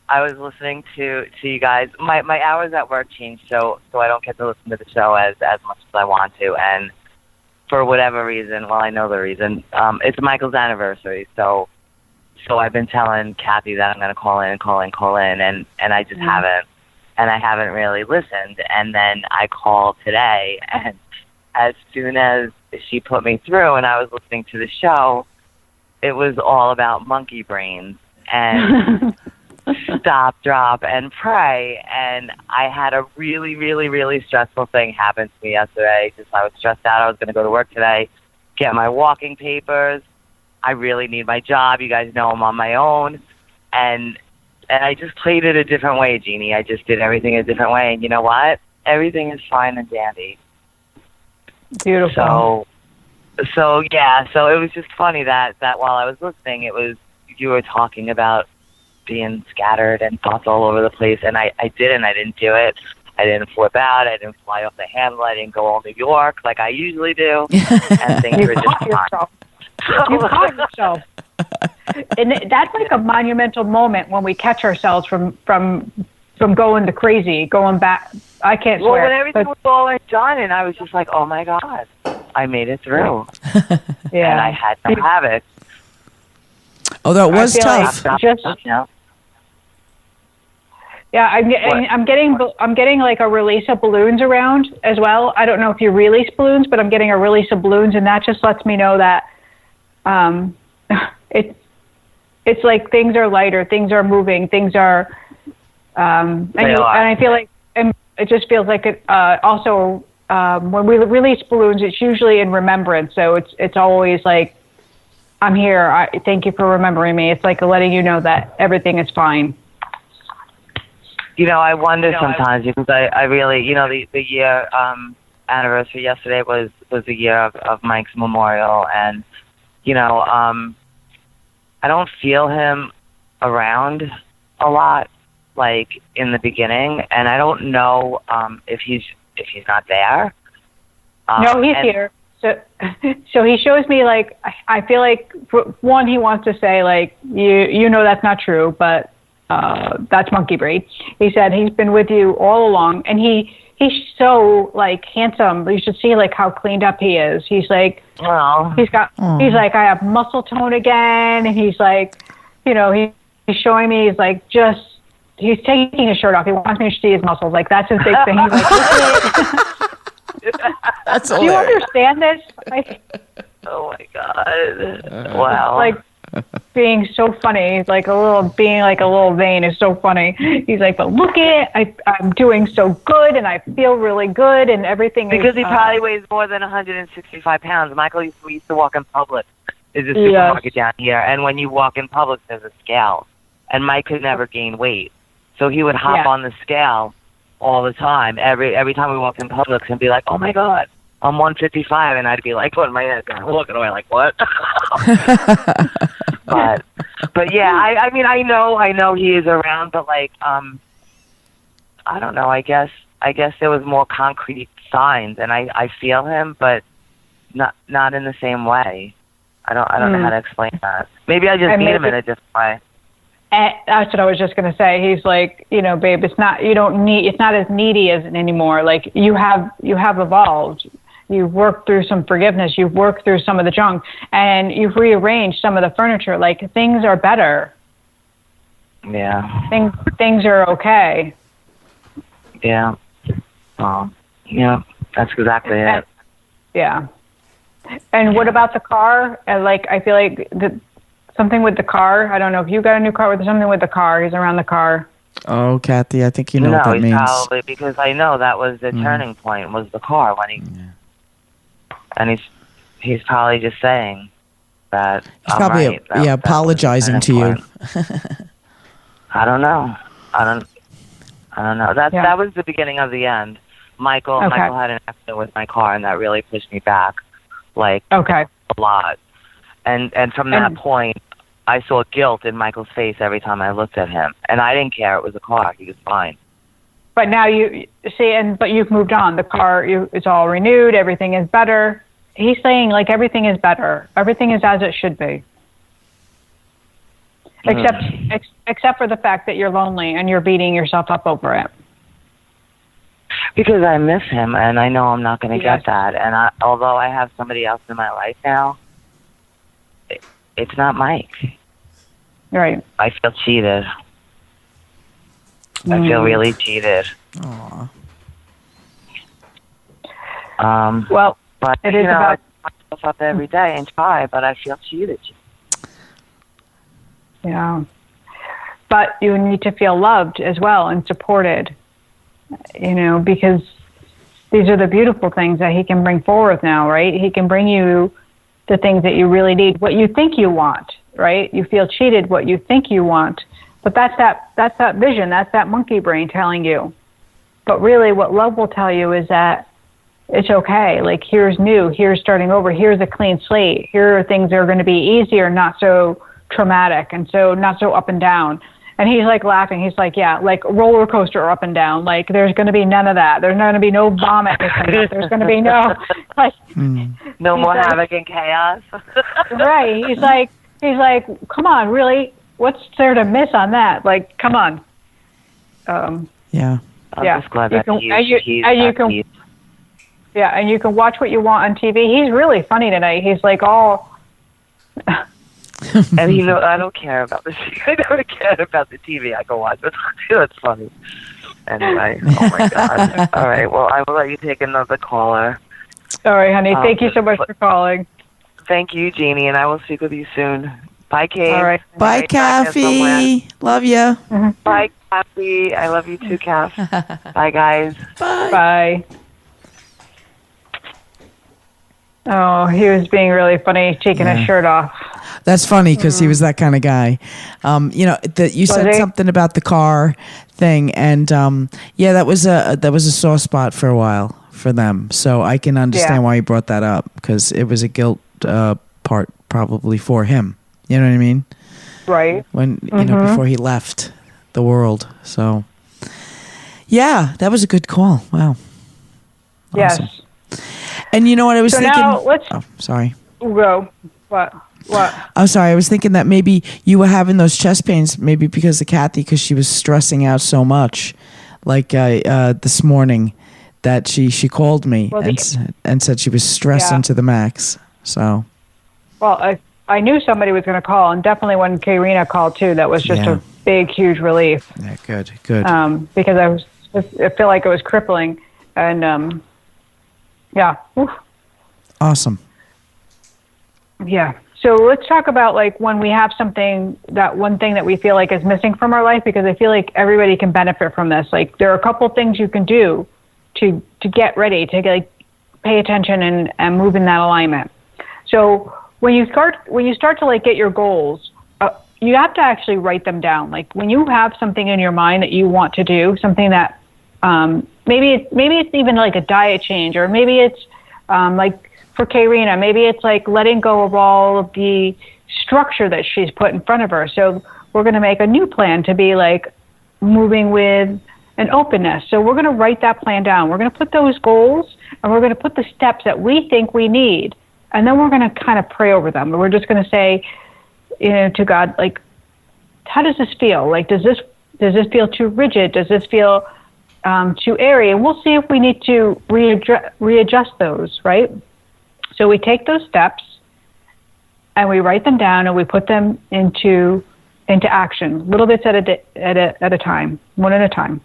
I was listening to you guys. My hours at work changed, so I don't get to listen to the show as much as I want to. And for whatever reason, well, I know the reason. It's Michael's anniversary, so I've been telling Kathy that I'm going to call in, and I just haven't. and I haven't really listened. And then I called today, and as soon as she put me through and I was listening to the show, it was all about monkey brains and stop, drop, and pray. And I had a really, really, really stressful thing happen to me yesterday. Just I was stressed out. I was going to go to work today, get my walking papers. I really need my job. You guys know I'm on my own. And I just played it a different way, Jeannie. I just did everything a different way. And you know what? Everything is fine and dandy. Beautiful. So yeah, so it was just funny that while I was listening, you were talking about being scattered and thoughts all over the place, and I didn't do it. I didn't flip out. I didn't fly off the handle. I didn't go all New York like I usually do. And things were just fine. You caught yourself. And that's like a monumental moment when we catch ourselves from going to crazy, going back. I can't swear. Well, when everything was all done, and I was just like, oh my God, I made it through. Yeah. And I had to have it. Oh, that was tough. Yeah, I'm getting like a release of balloons around as well. I don't know if you release balloons, but I'm getting a release of balloons, and that just lets me know that it's like things are lighter, things are moving, things are, and I feel like it just feels like it. Also, when we release balloons, it's usually in remembrance, so it's always like, I'm here. Thank you for remembering me. It's like letting you know that everything is fine. I wonder sometimes because I really, the year anniversary yesterday was the year of Mike's memorial, and I don't feel him around a lot, like in the beginning, and I don't know if he's not there. No, he's here. So he shows me, like, I feel like, one, he wants to say, like, you know that's not true, but that's monkey brain. He said he's been with you all along, and he's so, like, handsome. You should see, like, how cleaned up he is. He's like, he's like, I have muscle tone again, and he's like, he's showing me, he's like, he's taking his shirt off. He wants me to see his muscles. Like, that's his big thing. He's like, That's do you understand this? Like, oh my God! Wow! Like being so funny, like being like a little vain is so funny. He's like, but look at it, I'm doing so good, and I feel really good, and everything. Because he probably weighs more than 165 pounds. Michael used to walk in Publix. There's a supermarket down here, and when you walk in Publix, there's a scale, and Mike could never gain weight, so he would hop on the scale all the time. Every time we walked in Publix and be like, oh my God, I'm 155, and I'd be like, putting my head down, looking away like, what? but yeah, I mean, I know he is around, but like, I don't know, I guess there was more concrete signs, and I feel him, but not in the same way. I don't know how to explain that. Maybe I just need him in a different way. And that's what I was just going to say. He's like, babe, it's not as needy as anymore. Like you have evolved. You've worked through some forgiveness. You've worked through some of the junk, and you've rearranged some of the furniture. Like things are better. Yeah. Things are okay. Yeah. Yeah. That's exactly it. Yeah. And what about the car? Like, I feel like something with the car. I don't know if you got a new car, but there's something with the car. He's around the car. Oh, Kathy, I think you know what that means. No, probably because I know that was the turning point, was the car when he... Yeah. And he's probably just saying that he's probably right. Apologizing to you. I don't know. I don't know. That was the beginning of the end. Michael had an accident with my car, and that really pushed me back, like a lot. And from that point, I saw guilt in Michael's face every time I looked at him, and I didn't care. It was a car; he was fine. But now you see, but you've moved on. The car, it's all renewed. Everything is better. He's saying like everything is better. Everything is as it should be. Except for the fact that you're lonely and you're beating yourself up over it. Because I miss him, and I know I'm not going to get that. And although I have somebody else in my life now, it's not Mike. Right. I feel cheated. I feel really cheated. Aw. Well, But, it is I about. put myself up every day and try, but I feel cheated. Yeah. But you need to feel loved as well and supported, because these are the beautiful things that he can bring forward now, right? He can bring you the things that you really need, what you think you want, right? You feel cheated, what you think you want. But that's that vision, that's that monkey brain telling you. But really what love will tell you is that it's okay. Like, here's new, here's starting over, here's a clean slate. Here are things that are going to be easier, not so traumatic, and so not so up and down. And he's like laughing. He's like, yeah, like roller coaster up and down. Like, there's going to be none of that. There's going to be no vomit. There's going to be no, like, no more havoc and chaos. Right. He's like, come on, really? What's there to miss on that? Like, come on. Yeah. I'm just glad that he's yeah, and you can watch what you want on TV. He's really funny tonight. He's like all. And I don't care about the I don't care about the TV. I can watch it. It's funny. Anyway, oh my God. All right, well, I will let you take another caller. All right, honey. Thank you so much for calling. Thank you, Jeannie, and I will speak with you soon. Bye, Kate. All right. Bye, Kathy. Love you. Bye, Kathy. I love you too, Kath. Bye, guys. Bye. Bye. Oh, he was being really funny, taking his shirt off. That's funny because he was that kind of guy. You said something about the car thing, and that was a sore spot for a while for them. So I can understand why he brought that up, because it was a guilt part probably for him. You know what I mean? Right. When before he left the world. So yeah, that was a good call. Wow. Yes. Awesome. And you know what I was thinking? Now let's sorry. go. What? I'm sorry. I was thinking that maybe you were having those chest pains, maybe because of Kathy, because she was stressing out so much. Like this morning, that she called me and said she was stressing to the max. So. Well, I knew somebody was going to call, and definitely when Karina called too, that was just a big, huge relief. Yeah, good. Because I feel like it was crippling, and Oof. Awesome. Yeah. So let's talk about like when we have something, that one thing that we feel like is missing from our life, because I feel like everybody can benefit from this. Like, there are a couple things you can do to get ready, to pay attention and move in that alignment. So when you start to like get your goals, you have to actually write them down. Like, when you have something in your mind that you want to do, something that maybe it's even like a diet change, or maybe it's like for Karina, maybe it's like letting go of all of the structure that she's put in front of her. So we're going to make a new plan to be like moving with an openness. So we're going to write that plan down. We're going to put those goals, and we're going to put the steps that we think we need, and then we're going to kind of pray over them. We're just going to say, to God, like, how does this feel? Like, does this feel too rigid? Does this feel too airy? And we'll see if we need to readjust those, right? So we take those steps and we write them down, and we put them into action, little bits at a time, one at a time.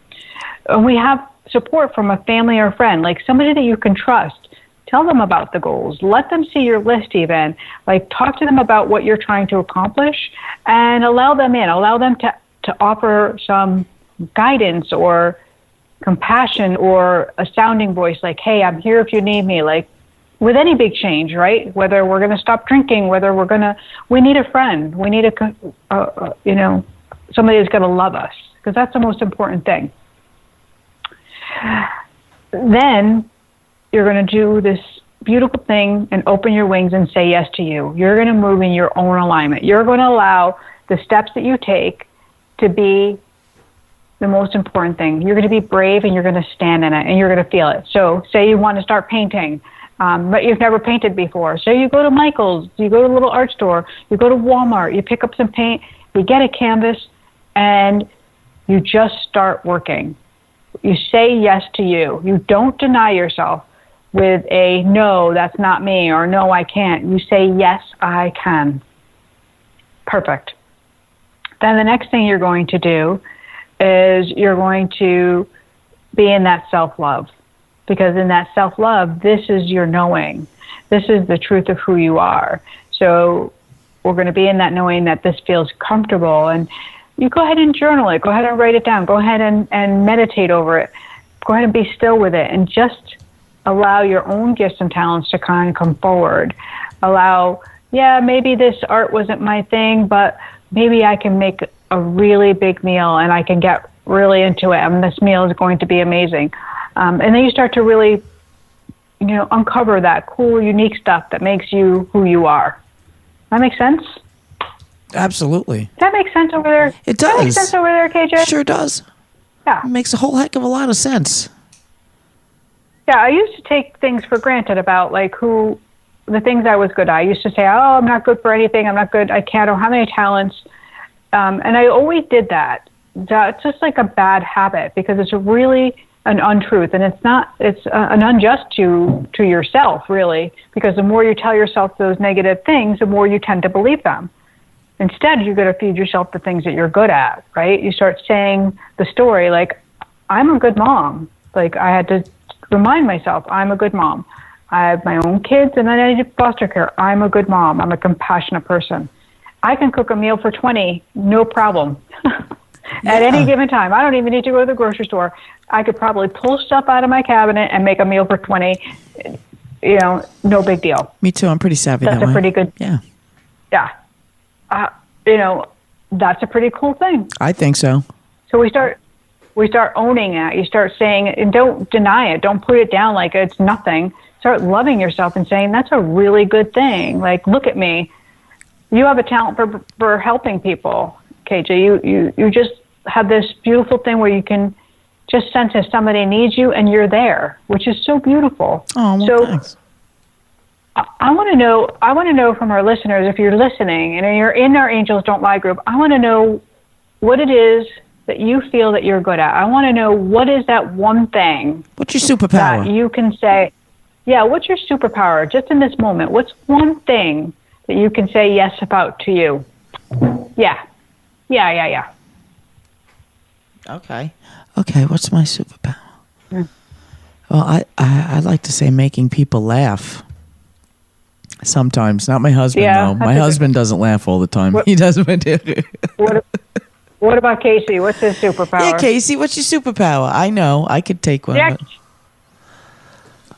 And we have support from a family or friend, like somebody that you can trust. Tell them about the goals. Let them see your list even. Like, talk to them about what you're trying to accomplish, and allow them in. Allow them to offer some guidance or compassion or a sounding voice, like, hey, I'm here if you need me. Like, with any big change, right? Whether we're going to stop drinking, whether we need a friend. We need somebody who's going to love us, because that's the most important thing. Then you're going to do this beautiful thing and open your wings and say yes to you. You're going to move in your own alignment. You're going to allow the steps that you take to be the most important thing. You're going to be brave, and you're going to stand in it, and you're going to feel it. So say you want to start painting, but you've never painted before. So you go to Michael's, you go to a little art store, you go to Walmart, you pick up some paint, you get a canvas, and you just start working. You say yes to you. You don't deny yourself with a no, that's not me, or no, I can't. You say, yes, I can. Perfect. Then the next thing you're going to do is you're going to be in that self-love. Because in that self-love, this is your knowing. This is the truth of who you are. So we're going to be in that knowing that this feels comfortable. And you go ahead and journal it. Go ahead and write it down. Go ahead and meditate over it. Go ahead and be still with it. And just allow your own gifts and talents to kind of come forward. Allow, maybe this art wasn't my thing, but maybe I can make a really big meal and I can get really into it. And this meal is going to be amazing. And then you start to really, uncover that cool, unique stuff that makes you who you are. That make sense? Absolutely. Does that make sense over there? It does. Does that make sense over there, KJ? Sure does. Yeah. It makes a whole heck of a lot of sense. Yeah, I used to take things for granted about the things I was good at. I used to say, I'm not good for anything. I'm not good. I don't have any talents. And I always did that. That's just like a bad habit because it's really an untruth, and it's an unjust to yourself, really, because the more you tell yourself those negative things, the more you tend to believe them. Instead, you're going to feed yourself the things that you're good at, right? You start saying the story like, I'm a good mom. Like, I had to remind myself, I'm a good mom. I have my own kids, and then I need foster care. I'm a good mom. I'm a compassionate person. I can cook a meal for 20, no problem. At any given time. I don't even need to go to the grocery store. I could probably pull stuff out of my cabinet and make a meal for 20. No big deal. Me too. I'm pretty savvy That's that way. Pretty good. Yeah. Yeah. That's a pretty cool thing. I think so. So we start owning that. You start saying, and don't deny it. Don't put it down like it's nothing. Start loving yourself and saying, that's a really good thing. Like, look at me. You have a talent for helping people, KJ. You just have this beautiful thing where you can just sense if somebody needs you and you're there, which is so beautiful. Oh, well, thanks. I want to know from our listeners, if you're listening and you're in our Angels Don't Lie group, I want to know what it is that you feel that you're good at. I want to know, what is that one thing? What's your superpower? That you can say, what's your superpower just in this moment? What's one thing that you can say yes about to you? Yeah. Okay, what's my superpower? Well, I like to say making people laugh. Sometimes, not my husband. No, my husband doesn't laugh all the time. He doesn't. What about Casey? What's his superpower? Yeah, Casey, what's your superpower? I know, I could take one. Yeah.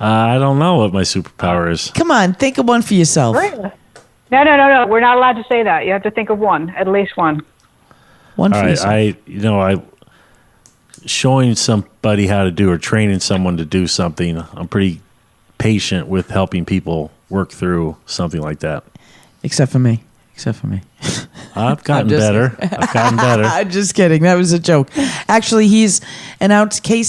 I don't know what my superpower is. Come on, think of one for yourself. No. We're not allowed to say that. You have to think of one, at least one. One all for right, yourself. Showing somebody how to do or training someone to do something, I'm pretty patient with helping people work through something like that. Except for me. I've gotten better. I'm just kidding. That was a joke. Actually, he's an outstanding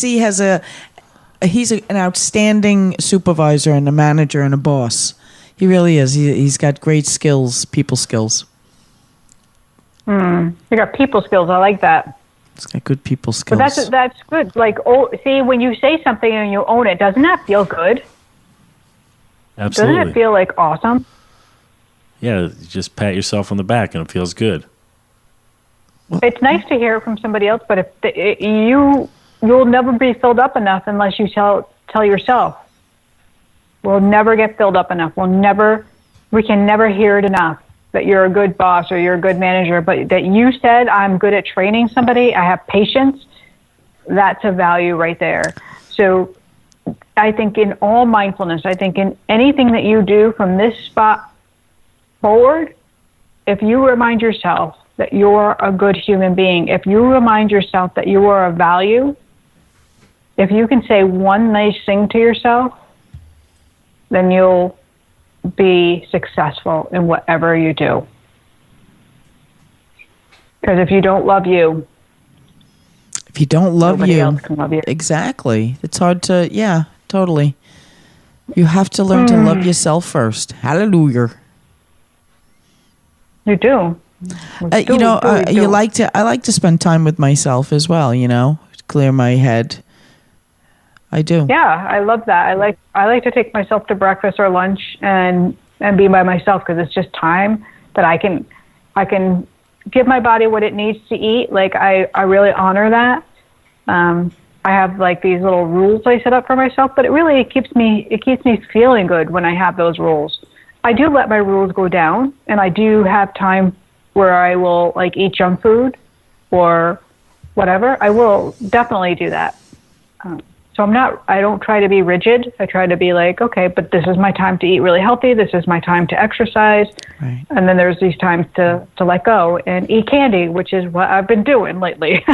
supervisor and a manager and a boss. He really is. He's got great skills, people skills. You got people skills. I like that. He's got good people skills. But that's good. Like, see, when you say something and you own it, doesn't that feel good? Absolutely. Doesn't it feel like awesome? Yeah, you just pat yourself on the back and it feels good. It's nice to hear it from somebody else, but you'll never be filled up enough unless you tell yourself. We'll never get filled up enough. We can never hear it enough that you're a good boss or you're a good manager, but that you said, I'm good at training somebody, I have patience, that's a value right there. So I think in all mindfulness, I think in anything that you do from this spot forward, if you remind yourself that you're a good human being, if you remind yourself that you are of value, if you can say one nice thing to yourself, then you'll be successful in whatever you do. Because if you don't love you, nobody else can love you. Exactly. It's hard to, totally. You have to learn to love yourself first. Hallelujah. You do. I like to spend time with myself as well, clear my head. I do. Yeah, I love that. I like to take myself to breakfast or lunch and be by myself because it's just time that I can give my body what it needs to eat. Like I really honor that. I have like these little rules I set up for myself, but it keeps me feeling good when I have those rules. I do let my rules go down, and I do have time where I will like eat junk food or whatever. I will definitely do that. So I don't try to be rigid. I try to be like, okay, but this is my time to eat really healthy. This is my time to exercise. Right. And then there's these times to let go and eat candy, which is what I've been doing lately.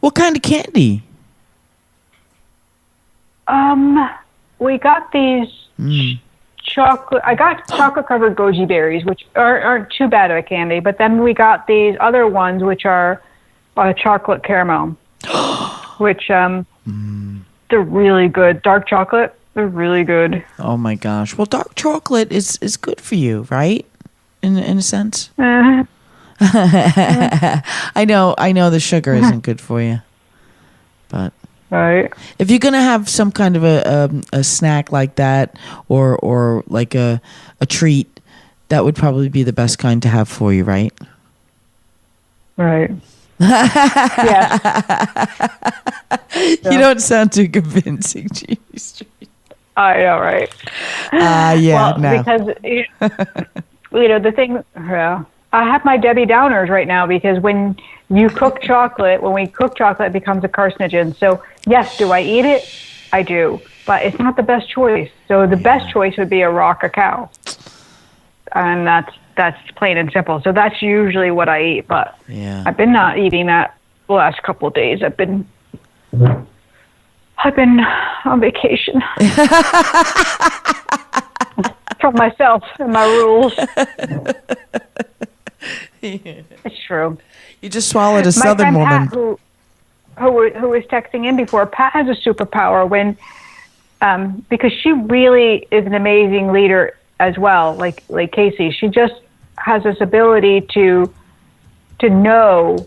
What kind of candy? We got these chocolate. I got chocolate covered goji berries, which aren't too bad of a candy. But then we got these other ones, which are chocolate caramel, which they're really good. Dark chocolate, they're really good. Oh my gosh! Well, dark chocolate is good for you, right? In a sense. Uh-huh. I know the sugar isn't good for you, but. Right. If you're gonna have some kind of a snack like that, or like a treat, that would probably be the best kind to have for you, right? Right. Yes. You don't sound too convincing, Jeannie. I know, right? Yeah. Well, no. because the thing. Yeah, I have my Debbie Downers right now because when we cook chocolate, it becomes a carcinogen. So yes, do I eat it? I do, but it's not the best choice. So the best choice would be a raw cacao, and that's plain and simple. So that's usually what I eat. But I've been not eating that the last couple of days. I've been on vacation from myself and my rules. It's true. You just swallowed a Southern woman. Pat, who was texting in before, Pat has a superpower because she really is an amazing leader as well, like Casey. She just has this ability to know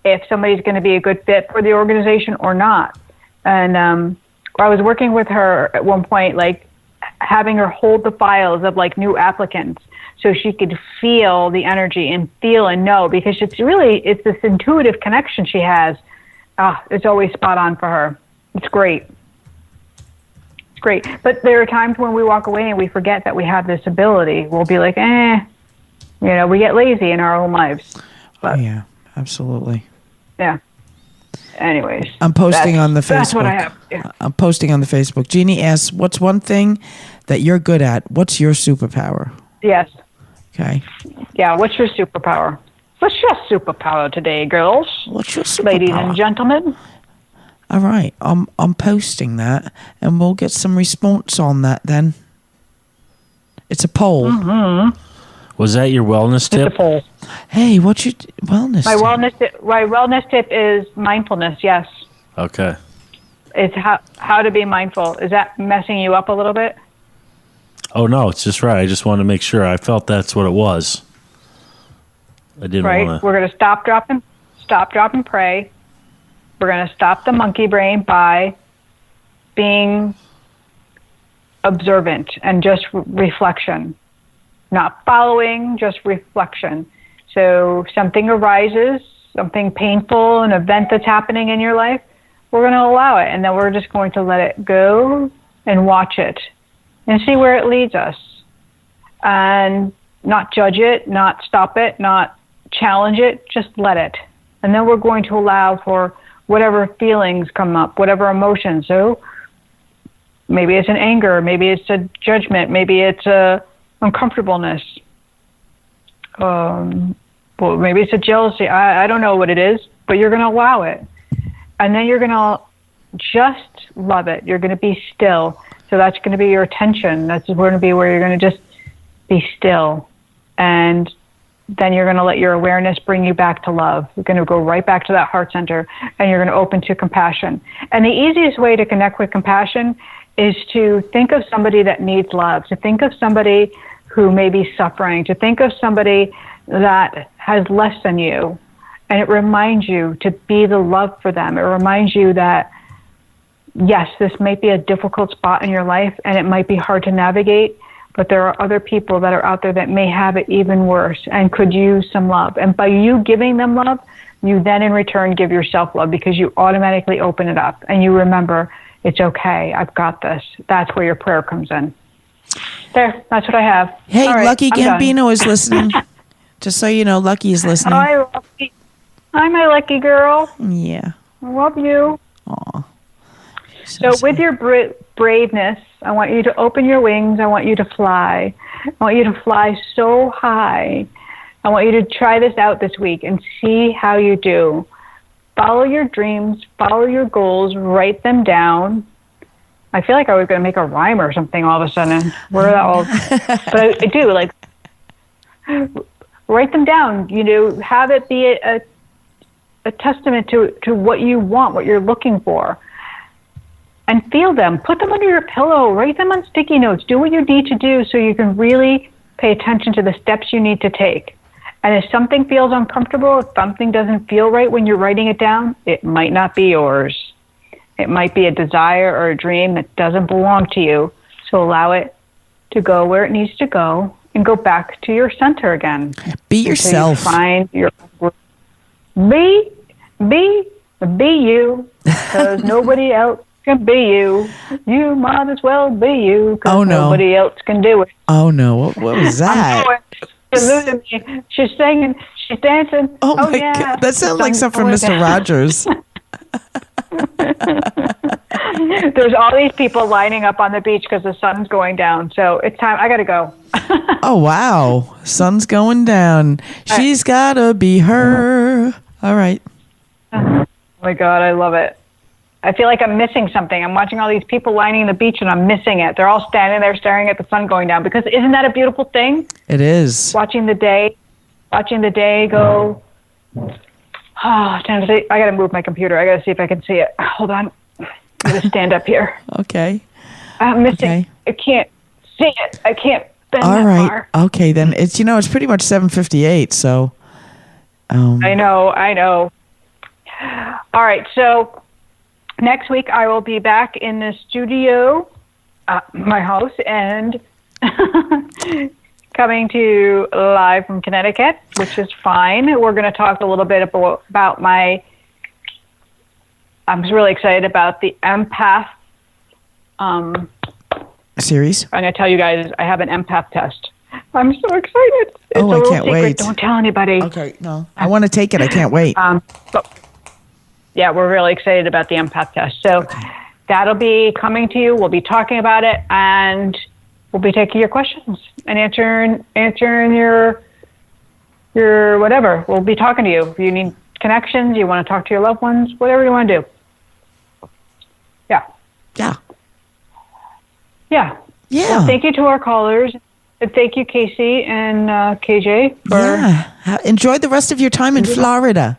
if somebody's going to be a good fit for the organization or not. And I was working with her at one point, like having her hold the files of like new applicants, so she could feel the energy and feel and know, because it's this intuitive connection she has. It's always spot on for her. It's great. It's great. But there are times when we walk away and we forget that we have this ability. We'll be like, we get lazy in our own lives. But, yeah, absolutely. Yeah. Anyways. I'm posting on the Facebook. That's what I have. Yeah. I'm posting on the Facebook. Jeannie asks, what's one thing that you're good at? What's your superpower? Yes. Okay. Yeah, what's your superpower? What's your superpower today, girls? What's your superpower? Ladies and gentlemen. All right. I'm posting that, and we'll get some response on that then. It's a poll. Mm-hmm. Was that your wellness tip? It's a poll. Hey, what's your wellness tip? My wellness tip is mindfulness, yes. Okay. It's how to be mindful. Is that messing you up a little bit? Oh, no, it's just right. I just wanted to make sure. I felt that's what it was. I didn't want to. We're going to stop, drop, and pray. We're going to stop the monkey brain by being observant and just reflection. Not following, just reflection. So something arises, something painful, an event that's happening in your life, we're going to allow it. And then we're just going to let it go and watch it and see where it leads us. And not judge it, not stop it, not challenge it, just let it. And then we're going to allow for whatever feelings come up, whatever emotions. So maybe it's an anger, maybe it's a judgment, maybe it's a uncomfortableness. Well, maybe it's a jealousy. I don't know what it is, but you're going to allow it. And then you're going to just love it. You're going to be still. So that's going to be your attention. That's going to be where you're going to just be still. And then you're going to let your awareness bring you back to love. You're going to go right back to that heart center, and you're going to open to compassion. And the easiest way to connect with compassion is to think of somebody that needs love, to think of somebody who may be suffering, to think of somebody that has less than you. And it reminds you to be the love for them. It reminds you that, yes, this might be a difficult spot in your life, and it might be hard to navigate, but there are other people that are out there that may have it even worse and could use some love. And by you giving them love, you then in return give yourself love, because you automatically open it up and you remember, it's okay, I've got this. That's where your prayer comes in. There, that's what I have. Hey, right, Lucky I'm Gambino done. is listening. Just so you know, Lucky is listening. Hi, Lucky. Hi, my lucky girl. Yeah. I love you. Aw. So with your braveness, I want you to open your wings. I want you to fly. I want you to fly so high. I want you to try this out this week and see how you do. Follow your dreams, follow your goals, write them down. I feel like I was going to make a rhyme or something all of a sudden. Where are that all? But I do, like, write them down. You know, have it be a testament to what you want, what you're looking for. And feel them. Put them under your pillow. Write them on sticky notes. Do what you need to do so you can really pay attention to the steps you need to take. And if something feels uncomfortable, if something doesn't feel right when you're writing it down, it might not be yours. It might be a desire or a dream that doesn't belong to you. So allow it to go where it needs to go and go back to your center again. Be yourself. You find your be you, because nobody else can be you. You might as well be you, because nobody else can do it. Oh no! What was that? She's losing me. She's singing. She's dancing. Oh my yeah. God! That sounds like something from Mr. Rogers. There's all these people lining up on the beach because the sun's going down. So it's time. I got to go. Oh wow! Sun's going down. She's gotta be her. All right. Oh my God, I love it. I feel like I'm missing something. I'm watching all these people lining the beach and I'm missing it. They're all standing there staring at the sun going down, because isn't that a beautiful thing? It is. Watching the day go. Oh, I got to move my computer. I got to see if I can see it. Hold on. I'm going to stand up here. Okay. I'm missing. Okay. I can't see it. I can't bend All that right. far. Okay, then it's it's pretty much 7:58. So. I know. All right. So next week I will be back in the studio, my house, and coming to live from Connecticut, which is fine. We're going to talk a little bit about I'm really excited about the empath series. I'm going to tell you guys I have an empath test. I'm so excited. It's a little can't secret. wait. Don't tell anybody. Okay, no. I want to take it. I can't wait. But yeah, we're really excited about the empath test. So that'll be coming to you. We'll be talking about it, and we'll be taking your questions and answering your whatever. We'll be talking to you. If you need connections, you want to talk to your loved ones, whatever you want to do. Yeah. Yeah. Yeah. Yeah. Well, thank you to our callers. And thank you, Casey and KJ. Enjoy the rest of your time in Florida.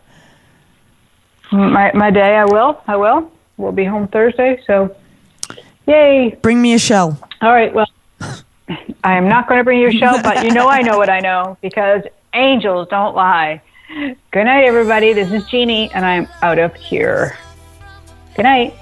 My day, I will. We'll be home Thursday, so yay. Bring me a shell. All right, well, I am not going to bring you a shell, but I know what I know, because angels don't lie. Good night, everybody. This is Jeannie, and I'm out of here. Good night.